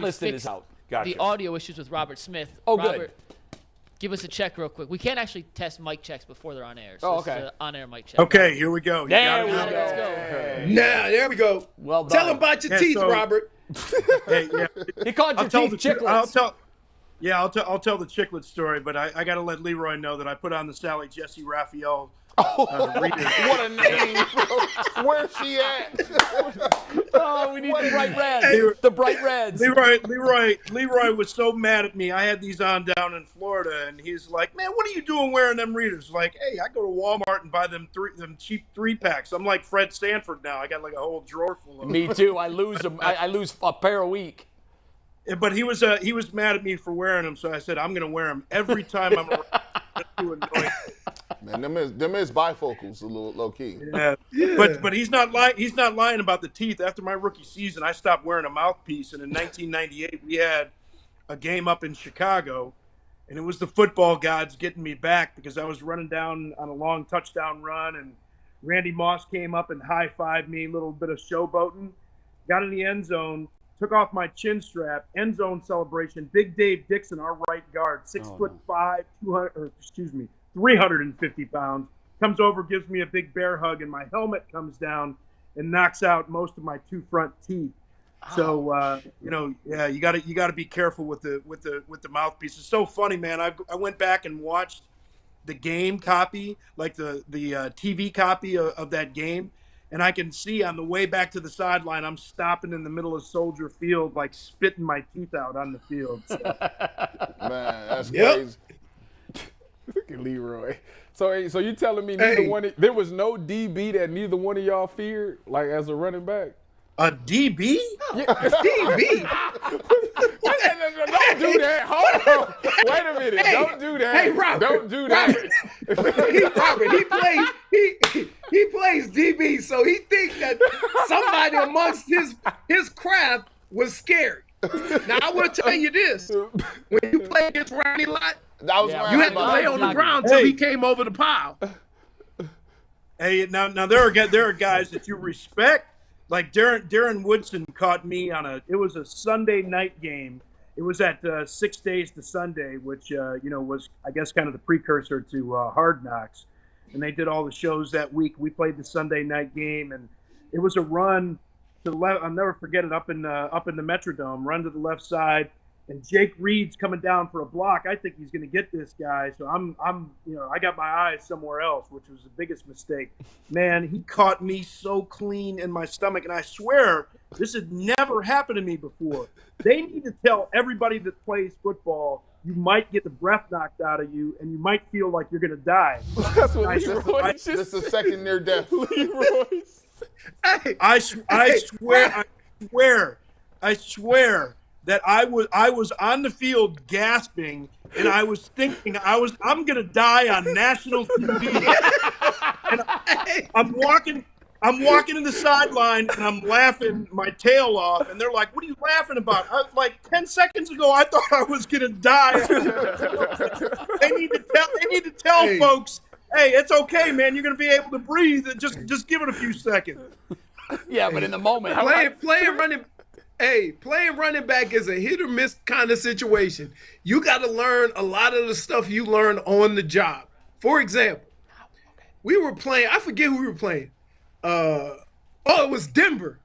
listing is out. Gotcha. The audio issues with Robert Smith. Oh, Robert, give us a check real quick. We can't actually test mic checks before they're on air. So okay. This is an on-air mic check. Okay, here we go. There we go. Let's go. Now, there we go. Well done. Tell him about your teeth, Robert. Hey, yeah. He called your teeth chiclets. I'll tell the chiclet story, but I got to let Leroy know that I put on the Sally Jesse Raphael. What a name, bro. Where's she at? Oh, we need the bright reds. The bright reds. Leroy was so mad at me. I had these on down in Florida, and he's like, "Man, what are you doing wearing them readers?" Like, hey, I go to Walmart and buy them cheap 3-packs. I'm like Fred Sanford now. I got like a whole drawer full of them. Me too. I lose them. I lose a pair a week. But he was mad at me for wearing them, so I said I'm going to wear them every time I'm around. Too annoying. Man, them is bifocals, a little low key. Yeah. But he's not lying about the teeth. After my rookie season, I stopped wearing a mouthpiece, and in 1998 we had a game up in Chicago, and it was the football gods getting me back because I was running down on a long touchdown run, and Randy Moss came up and high-fived me, a little bit of showboating, got in the end zone, took off my chin strap, end zone celebration. Big Dave Dixon, our right guard, 6'5", 350 pounds, comes over, gives me a big bear hug, and my helmet comes down and knocks out most of my 2 front teeth. So you got to be careful with the mouthpiece. It's so funny, man. I went back and watched the game copy, like the TV copy of that game. And I can see on the way back to the sideline, I'm stopping in the middle of Soldier Field, like spitting my teeth out on the field. So. Man, that's crazy. Look at Leroy. So you telling me there was no DB that neither one of y'all feared, like as a running back? A DB? Yeah, DB. Don't do that. Hold on. Wait a minute. Don't do that. Hey, Robert. Don't do that. Robert, he plays DB, so he thinks that somebody amongst his craft was scary. Now I want to tell you this: when you play against Ronnie Lott, you had to lay on the ground until he came over the pile. Hey, now there are guys that you respect. Like Darren Woodson caught me it was a Sunday night game. It was at 6 Days to Sunday, which was, I guess, kind of the precursor to Hard Knocks. And they did all the shows that week. We played the Sunday night game, and it was a run to the left. I'll never forget it, up in the Metrodome, run to the left side, and Jake Reed's coming down for a block. I think he's going to get this guy, so I got my eyes somewhere else, which was the biggest mistake. Man, he caught me so clean in my stomach, and I swear this had never happened to me before. They need to tell everybody that plays football, you might get the breath knocked out of you, and you might feel like you're going to die. That's what Leroy just This is second near death. Leroy. I swear that I was on the field gasping, and I was thinking I'm gonna die on national TV. And I'm walking to the sideline, and I'm laughing my tail off, and they're like, "What are you laughing about?" I was like, 10 seconds ago, I thought I was gonna die. They need to tell folks, hey, it's okay, man. You're gonna be able to breathe, and just give it a few seconds. Yeah, but in the moment, playing running back is a hit or miss kind of situation. You got to learn a lot of the stuff you learn on the job. For example, we were playing, I forget who we were playing. It was Denver.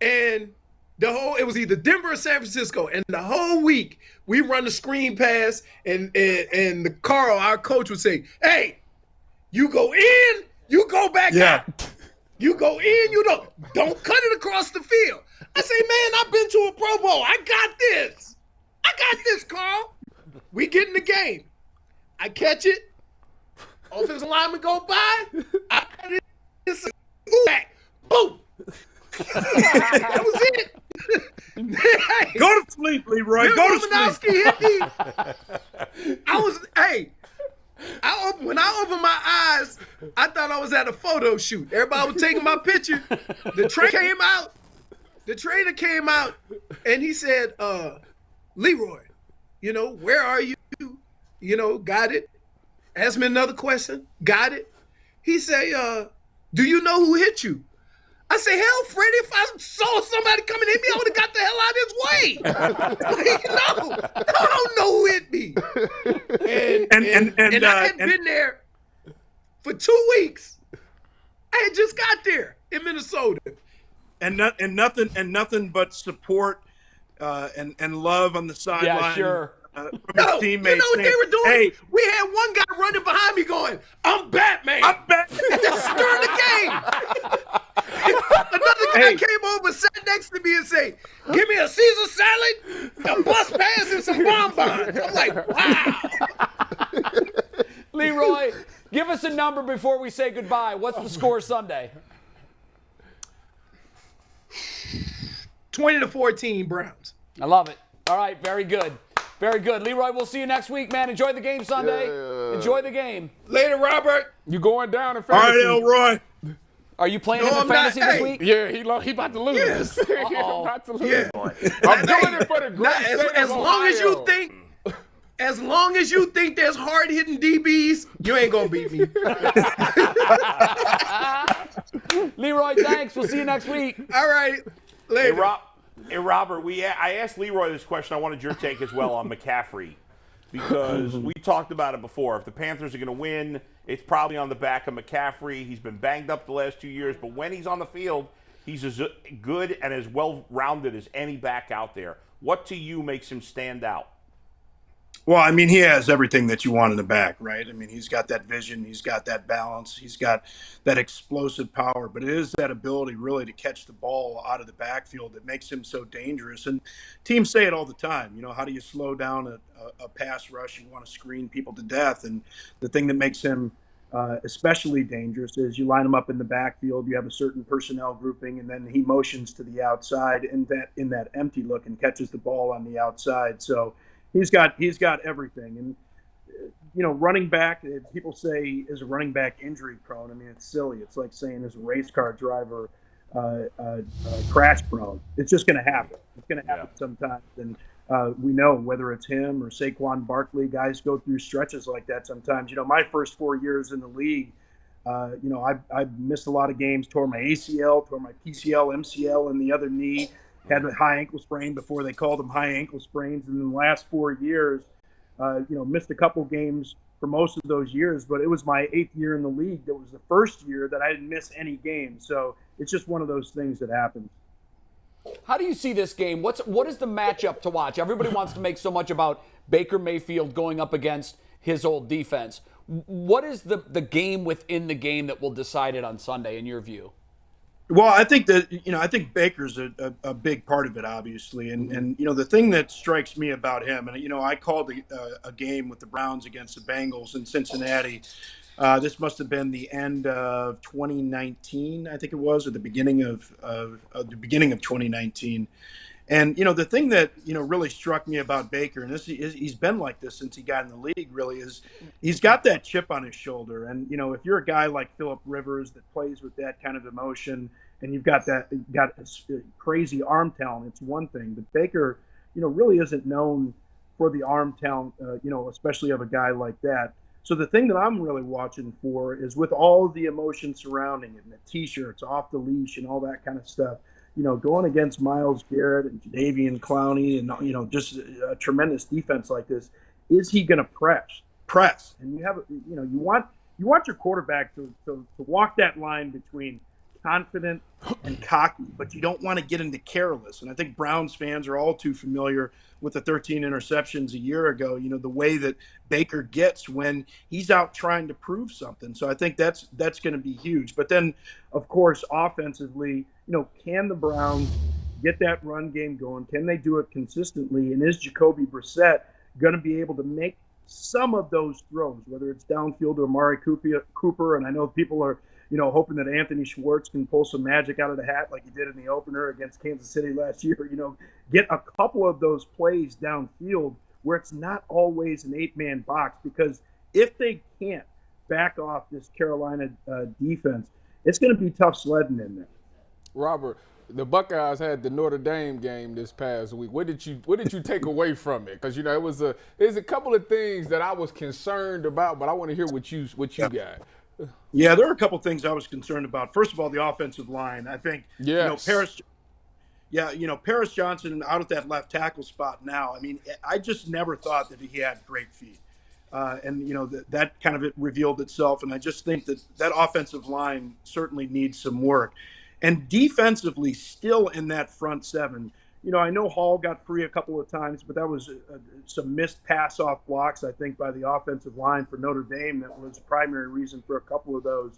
And it was either Denver or San Francisco. And the whole week we run the screen pass, and Carl, our coach, would say, "Hey, you go in, you go back out. You go in, you don't cut it across the field." I say, "Man, I've been to a Pro Bowl. I got this, Carl." We get in the game. I catch it. Offensive lineman go by. I cut it. Back. Boom. That was it. Go to sleep, Leroy. Go to sleep. Hit me. When I opened my eyes, I thought I was at a photo shoot. Everybody was taking my picture. The trainer came out, and he said, "Leroy, where are you? Got it." Asked me another question. Got it. He said, "Do you know who hit you?" I say, hell, Freddie, if I saw somebody coming at me, I would have got the hell out of his way. No, I don't know who hit me. And I had been there for 2 weeks. I had just got there in Minnesota. And nothing but support and love on the sideline. Yeah, sure. From his teammates. You know what they were doing? Hey, we had one guy running behind me going, I'm Batman. I'm Batman. That's during the game. Another guy came over, sat next to me and say, give me a Caesar salad, a bus pass, and some bonbons. I'm like, wow. Leroy, give us a number before we say goodbye. What's the score Sunday? 20-14 Browns. I love it. All right, very good. Very good. Leroy, we'll see you next week, man. Enjoy the game Sunday. Enjoy the game. Later, Robert. You going down in all right, fantasy? Elroy. Are you playing No, in the I'm not. fantasy this Hey. week? Yeah, he about to lose. Yes. He about to lose. Yeah. I'm doing it for the great As, state as of long as you Ohio. think, as long as you think there's hard hitting DBs, you ain't gonna beat me. Leroy, thanks. We'll see you next week. All right, later. Hey, Robert, I asked Leroy this question. I wanted your take as well on McCaffrey because we talked about it before. If the Panthers are going to win, it's probably on the back of McCaffrey. He's been banged up the last 2 years, but when he's on the field, he's as good and as well-rounded as any back out there. What to you makes him stand out? Well, I mean, he has everything that you want in the back, right? I mean, he's got that vision, he's got that balance, he's got that explosive power, but it is that ability really to catch the ball out of the backfield that makes him so dangerous. And teams say it all the time, you know, how do you slow down a pass rush? You want to screen people to death. And the thing that makes him especially dangerous is you line him up in the backfield, you have a certain personnel grouping, and then he motions to the outside in that empty look and catches the ball on the outside. So he's got everything. And you know, running back, people say is a running back injury prone. I mean, it's silly. It's like saying is a race car driver crash prone. It's just going to happen. It's going to happen sometimes. And we know whether it's him or Saquon Barkley, guys go through stretches like that sometimes. You know, my first 4 years in the league, you know, I missed a lot of games, tore my ACL, tore my PCL, MCL, and the other knee. Had a high ankle sprain before they called them high ankle sprains. And in the last 4 years, you know, missed a couple games for most of those years. But it was my 8th year in the league. That was the first year that I didn't miss any games. So it's just one of those things that happens. How do you see this game? What is the matchup to watch? Everybody wants to make so much about Baker Mayfield going up against his old defense. What is the game within the game that will decide it on Sunday, in your view? Well, I think that, you know, I think Baker's a big part of it, obviously. And, you know, the thing that strikes me about him, and, you know, I called a game with the Browns against the Bengals in Cincinnati. This must have been the end of 2019, I think it was, or the beginning of 2019. And, you know, the thing that, you know, really struck me about Baker, and he's been like this since he got in the league, really, is he's got that chip on his shoulder. And, you know, if you're a guy like Phillip Rivers that plays with that kind of emotion and you've got crazy arm talent, it's one thing. But Baker, you know, really isn't known for the arm talent, you know, especially of a guy like that. So the thing that I'm really watching for is with all the emotion surrounding it, and the T-shirts, off the leash, and all that kind of stuff, you know, going against Myles Garrett and Jadeveon Clowney and, you know, just a tremendous defense like this, is he going to press? And you have, you know, you want your quarterback to walk that line between confident and cocky, but you don't want to get into careless. And I think Browns fans are all too familiar with the 13 interceptions a year ago, you know, the way that Baker gets when he's out trying to prove something. So I think that's going to be huge. But then, of course, offensively, you know, can the Browns get that run game going? Can they do it consistently? And is Jacoby Brissett going to be able to make some of those throws, whether it's downfield to Amari Cooper? And I know people are, you know, hoping that Anthony Schwartz can pull some magic out of the hat like he did in the opener against Kansas City last year. You know, get a couple of those plays downfield where it's not always an 8-man box, because if they can't back off this Carolina defense, it's going to be tough sledding in there. Robert, the Buckeyes had the Notre Dame game this past week. What did you take away from it? Because, you know, there's a couple of things that I was concerned about, but I want to hear what you got. Yeah, there are a couple things I was concerned about. First of all, the offensive line. I think Yes. Paris Johnson out at that left tackle spot now. I mean, I just never thought that he had great feet. And that kind of revealed itself. And I just think that offensive line certainly needs some work. And defensively, still in that front seven, I know Hall got free a couple of times, but that was some missed pass-off blocks, I think, by the offensive line for Notre Dame. That was the primary reason for a couple of those.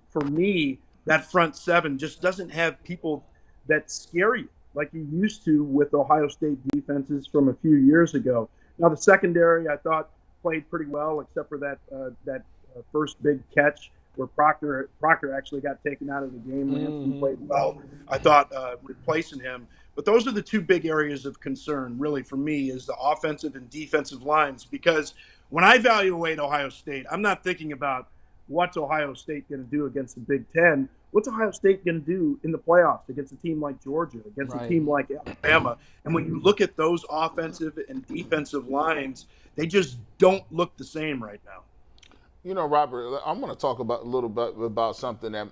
For me, that front seven just doesn't have people that scare you like you used to with Ohio State defenses from a few years ago. Now, the secondary, I thought, played pretty well, except for that first big catch where Proctor actually got taken out of the game. Lansing played well, I thought, replacing him. But those are the two big areas of concern, really, for me, is the offensive and defensive lines. Because when I evaluate Ohio State, I'm not thinking about what's Ohio State going to do against the Big Ten. What's Ohio State going to do in the playoffs against a team like Georgia, against a team like Alabama? And when you look at those offensive and defensive lines, they just don't look the same right now. Robert, I'm going to talk a little bit about something that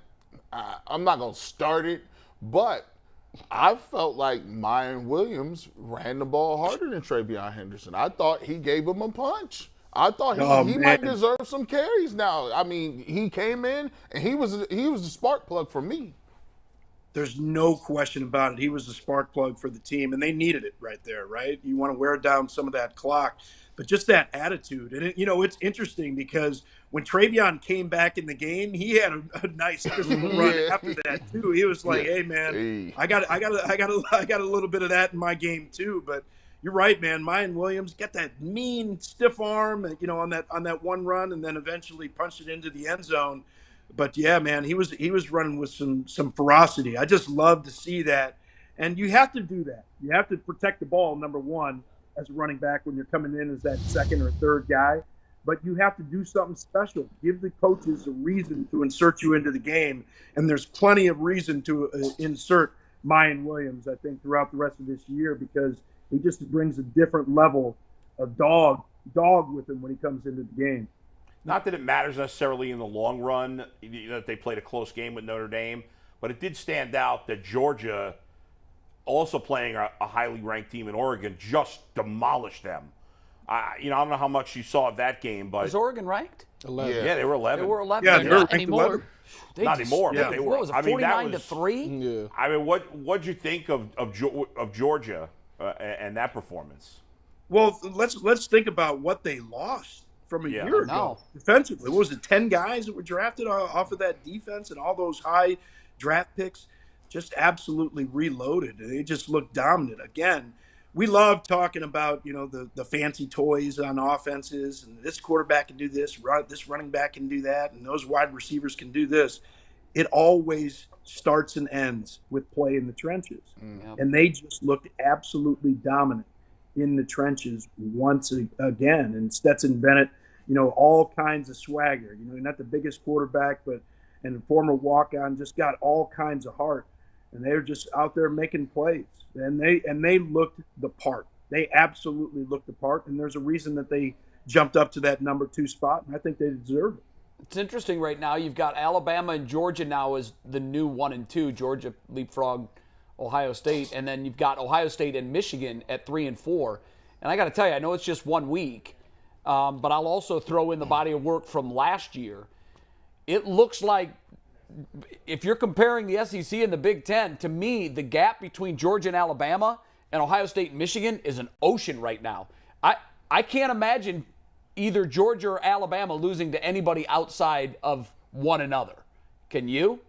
I'm not going to start it, but I felt like Mayan Williams ran the ball harder than Travion Henderson. I thought he gave him a punch. I thought he might deserve some carries now. I mean, he came in and he was the spark plug for me. There's no question about it. He was the spark plug for the team, and they needed it right there, right? You want to wear down some of that clock, but just that attitude. And, it's interesting because when Travion came back in the game, he had a nice physical run after that, too. He was like, hey, man, I got a little bit of that in my game, too. But you're right, man. Mayan Williams got that mean, stiff arm, on that one run, and then eventually punched it into the end zone. But yeah, man, he was running with some ferocity. I just love to see that. And you have to do that. You have to protect the ball, number one, as a running back when you're coming in as that second or third guy. But you have to do something special. Give the coaches a reason to insert you into the game. And there's plenty of reason to insert Mayan Williams, I think, throughout the rest of this year, because he just brings a different level of dog with him when he comes into the game. Not that it matters necessarily in the long run that they played a close game with Notre Dame, but it did stand out that Georgia, also playing a highly ranked team in Oregon, just demolished them. I don't know how much you saw of that game, but Was Oregon ranked? 11. yeah, they were 11. They were 11. Yeah, They're they're not ranked anymore. 11. Not anymore, but they were. What was it, I mean, that 49 to was 3? Yeah. I mean, what'd you think of Georgia and that performance? Well, let's think about what they lost from a year ago No. defensively. What was it, 10 guys that were drafted off of that defense, and all those high draft picks just absolutely reloaded. They just looked dominant. Again, we love talking about, the fancy toys on offenses, and this quarterback can do this, this running back can do that, and those wide receivers can do this. It always starts and ends with play in the trenches. And they just looked absolutely dominant in the trenches once again. And Stetson Bennett, all kinds of swagger. Not the biggest quarterback, and a former walk-on, just got all kinds of heart. And they were just out there making plays. And they looked the part. They absolutely looked the part. And there's a reason that they jumped up to that number 2 spot, and I think they deserve it. It's interesting right now. You've got Alabama and Georgia now as the new 1 and 2. Georgia leapfrogged Ohio State, and then you've got Ohio State and Michigan at 3 and 4. And I got to tell you, I know it's just 1 week, but I'll also throw in the body of work from last year. It looks like, if you're comparing the SEC and the Big Ten, to me, the gap between Georgia and Alabama and Ohio State and Michigan is an ocean right now. I can't imagine either Georgia or Alabama losing to anybody outside of one another. Can you?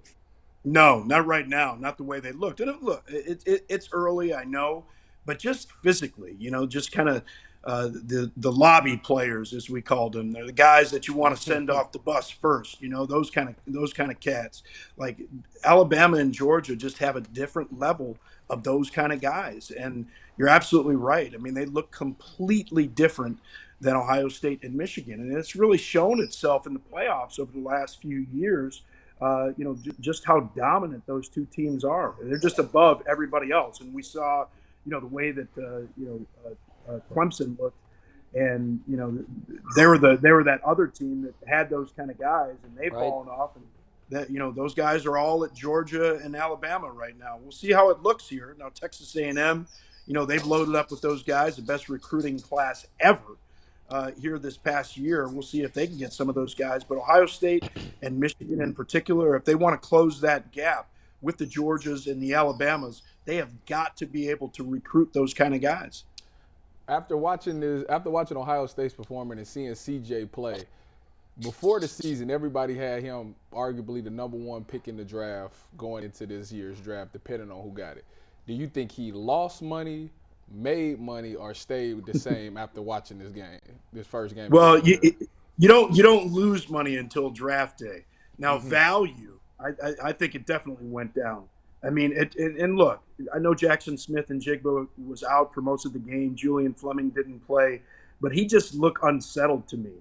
No, not right now. Not the way they looked. And it's early, I know, but just physically, just kind of the lobby players, as we called them. They're the guys that you want to send off the bus first. Those kind of cats. Like Alabama and Georgia just have a different level of those kind of guys. And you're absolutely right. I mean, they look completely different than Ohio State and Michigan, and it's really shown itself in the playoffs over the last few years. Just how dominant those two teams are. They're just above everybody else. And we saw, the way that Clemson looked And they were that other team that had those kind of guys, and they've fallen off. And that those guys are all at Georgia and Alabama right now. We'll see how it looks here. Now Texas A&M, they've loaded up with those guys, the best recruiting class ever here this past year. We'll see if they can get some of those guys. But Ohio State and Michigan in particular, if they want to close that gap with the Georgias and the Alabamas, they have got to be able to recruit those kind of guys. After watching Ohio State's performance and seeing CJ play, before the season, everybody had him arguably the number 1 pick in the draft going into this year's draft, depending on who got it. Do you think he lost money, made money, or stayed the same after watching this first game? Well, you don't lose money until draft day. Now, value, I think it definitely went down. I mean, and look, I know Jackson Smith and Jigbo was out for most of the game. Julian Fleming didn't play, but he just looked unsettled to me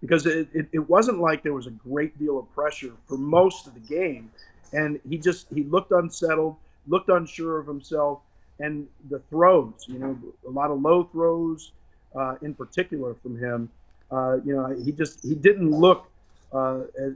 because it wasn't like there was a great deal of pressure for most of the game. And he looked unsettled, looked unsure of himself. And the throws, a lot of low throws in particular from him. He didn't look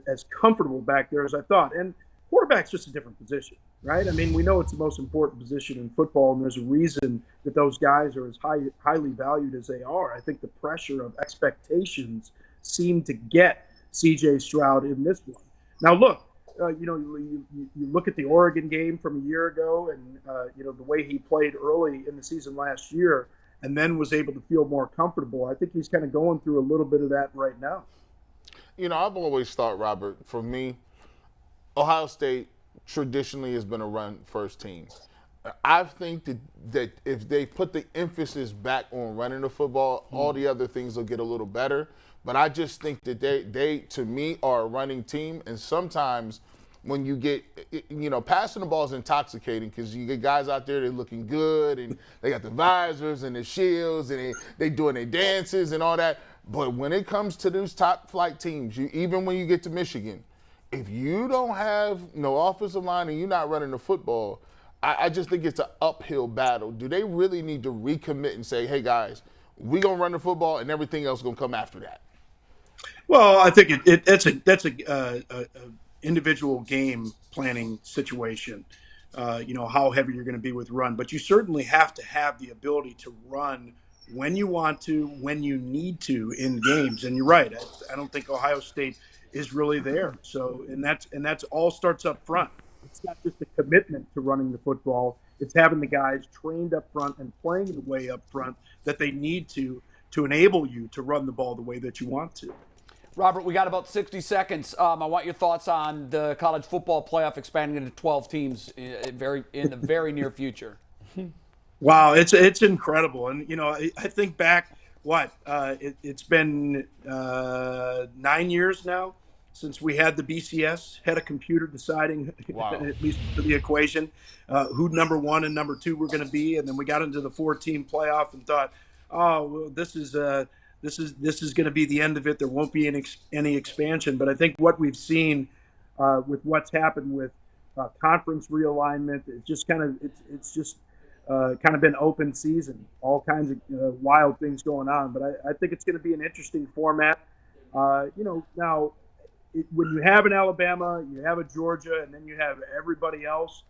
as comfortable back there as I thought. And quarterback's just a different position, right? I mean, we know it's the most important position in football, and there's a reason that those guys are as highly valued as they are. I think the pressure of expectations seemed to get CJ Stroud in this one. Now, look, you look at the Oregon game from a year ago and, the way he played early in the season last year and then was able to feel more comfortable. I think he's kind of going through a little bit of that right now. I've always thought, Robert, for me, Ohio State traditionally has been a run-first team. I think that if they put the emphasis back on running the football, all the other things will get a little better. But I just think that they to me, are a running team. And sometimes when you get, passing the ball is intoxicating because you get guys out there that are looking good and they got the visors and the shields and they doing their dances and all that. But when it comes to those top flight teams, even when you get to Michigan, if you don't have no offensive line and you're not running the football, I just think it's an uphill battle. Do they really need to recommit and say, hey, guys, we're going to run the football and everything else is going to come after that? Well, I think that's a individual game planning situation, how heavy you're going to be with run. But you certainly have to have the ability to run when you want to, when you need to in games. And you're right. I don't think Ohio State is really there. So, and that's all starts up front. It's not just a commitment to running the football. It's having the guys trained up front and playing the way up front that they need to enable you to run the ball the way that you want to. Robert, we got about 60 seconds. I want your thoughts on the college football playoff expanding into 12 teams in the very near future. Wow, it's incredible. And, I think back, it's been 9 years now since we had the BCS, had a computer deciding, at least for the equation, who number 1 and number 2 were going to be. And then we got into the 4-team playoff and thought, oh, well, this is going to be the end of it. There won't be any expansion. But I think what we've seen with what's happened with conference realignment, it's kind of been open season, all kinds of wild things going on. But I think it's going to be an interesting format. Now when you have an Alabama, you have a Georgia, and then you have everybody else,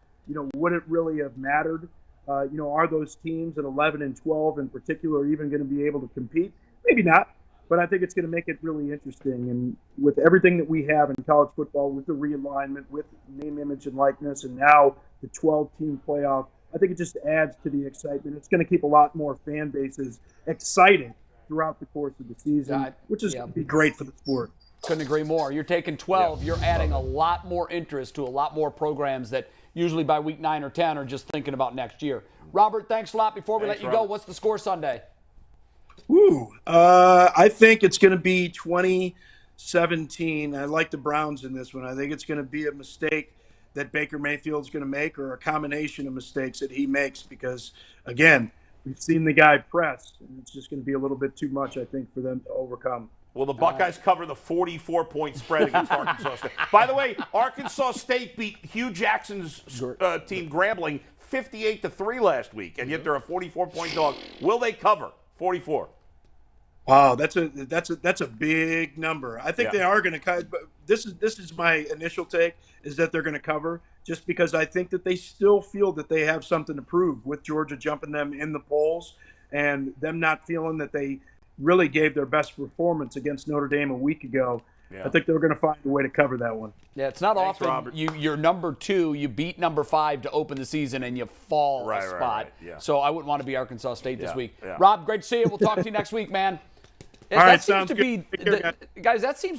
would it really have mattered? Are those teams at 11 and 12 in particular even going to be able to compete? Maybe not, but I think it's going to make it really interesting. And with everything that we have in college football, with the realignment, with name, image, and likeness, and now the 12-team playoff, I think it just adds to the excitement. It's going to keep a lot more fan bases excited throughout the course of the season, which is going to be great for the sport. Couldn't agree more. You're taking 12. You're adding a lot more interest to a lot more programs that usually by week 9 or 10 are just thinking about next year. Robert, thanks a lot. Before we let you go, what's the score Sunday? I think it's going to be 20-17. I like the Browns in this one. I think it's going to be a mistake that Baker Mayfield's going to make, or a combination of mistakes that he makes, because, again, we've seen the guy press, and it's just going to be a little bit too much, I think, for them to overcome. Will the Buckeyes cover the 44-point spread against Arkansas State? By the way, Arkansas State beat Hugh Jackson's team, Grambling, 58-3 last week, and yet they're a 44-point dog. Will they cover 44? Wow, that's a big number. I think Yeah. they are going to cut. But this is my initial take, is that they're going to cover, just because I think that they still feel that they have something to prove with Georgia jumping them in the polls and them not feeling that they really gave their best performance against Notre Dame a week ago. Yeah. I think they're going to find a way to cover that one. Yeah, it's not Thanks, often Robert. you're number 2, you beat number 5 to open the season, and you fall Right, a right, spot. right, yeah. So I wouldn't want to be Arkansas State this Yeah, week. yeah. Rob, great to see you. We'll talk to you next week, man. All right, That seems sounds to good. be, Take care, guys. guys, that seems